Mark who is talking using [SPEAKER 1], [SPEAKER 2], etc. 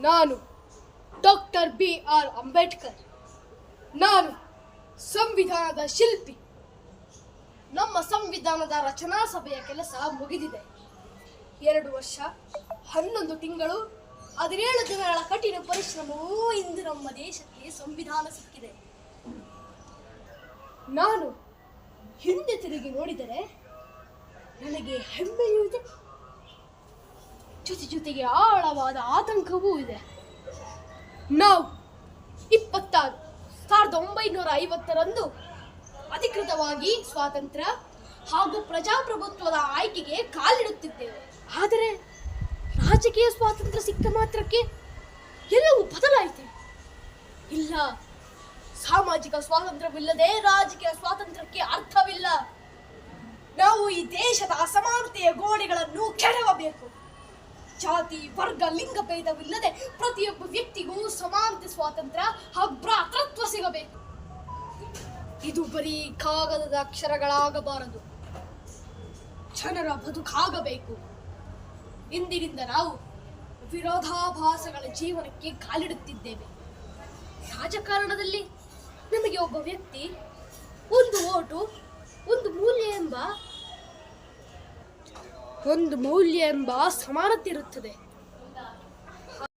[SPEAKER 1] ನಾನು doctor B.R. Ambedkar. ನಾನು ಸಂವಿಧಾನದ ಶಿಲ್ಪಿ. ನಮ್ಮ ಸಂವಿಧಾನದ ರಚನಾ ಸಭೆಯ ಕೆಲಸ ಮುಗಿದಿದೆ. 2 ವರ್ಷ 11 ತಿಂಗಳು 17 ದಿನಗಳ ಕಠಿಣ ಪರಿಶ್ರಮವೂ ಇಂದು ನಮ್ಮ ದೇಶಕ್ಕೆ ಸಂವಿಧಾನ ಸಿಕ್ಕಿದೆ. ನಾನು ಹಿಂದೆ ತಿರುಗಿ ನೋಡಿದರೆ ನನಗೆ ಹೆಮ್ಮೆಯೂ ಇದೆ, ಜೊತೆಗೆ ಆಳವಾದ ಆತಂಕವೂ ಇದೆ. ನಾವು 1950ರಂದು ಅಧಿಕೃತವಾಗಿ ಸ್ವಾತಂತ್ರ್ಯ ಹಾಗೂ ಪ್ರಜಾಪ್ರಭುತ್ವದ ಆಯ್ಕೆಗೆ ಕಾಲಿಡುತ್ತಿದ್ದೇವೆ. ಆದರೆ ರಾಜಕೀಯ ಸ್ವಾತಂತ್ರ್ಯ ಸಿಕ್ಕ ಮಾತ್ರಕ್ಕೆ ಎಲ್ಲವೂ ಬದಲಾಯಿತೆ. ಇಲ್ಲ, ಸಾಮಾಜಿಕ ಸ್ವಾತಂತ್ರ್ಯವಿಲ್ಲದೆ ರಾಜಕೀಯ ಸ್ವಾತಂತ್ರ್ಯಕ್ಕೆ ಅರ್ಥವಿಲ್ಲ. ನಾವು ಈ ದೇಶದ ಅಸಮಾನತೆಯ ಗೋಡೆಗಳನ್ನು ಕೆಡವಬೇಕು. ಜಾತಿ, ವರ್ಗ, ಲಿಂಗ ಭೇದವಿಲ್ಲದೆ ಪ್ರತಿಯೊಬ್ಬ ವ್ಯಕ್ತಿಗೂ ಸಮಾನತೆ, ಸ್ವಾತಂತ್ರ್ಯ ಹಾಗೂ ಭ್ರಾತೃತ್ವ ಸಿಗಬೇಕು. ಇದು ಬರೀ ಕಾಗದದ ಅಕ್ಷರಗಳಾಗಬಾರದು, ಜನರ ಬದುಕಾಗಬೇಕು. ಇಂದಿನಿಂದ ನಾವು ವಿರೋಧಾಭಾಸಗಳ ಜೀವನಕ್ಕೆ ಕಾಲಿಡುತ್ತಿದ್ದೇವೆ. ರಾಜಕಾರಣದಲ್ಲಿ ನಮಗೆ ಒಬ್ಬ ವ್ಯಕ್ತಿ, ಒಂದು ಓಟು, ಒಂದು ಮೂಲ್ಯ ಎಂಬ ಸಮಾನತೆ ಇರುತ್ತದೆ.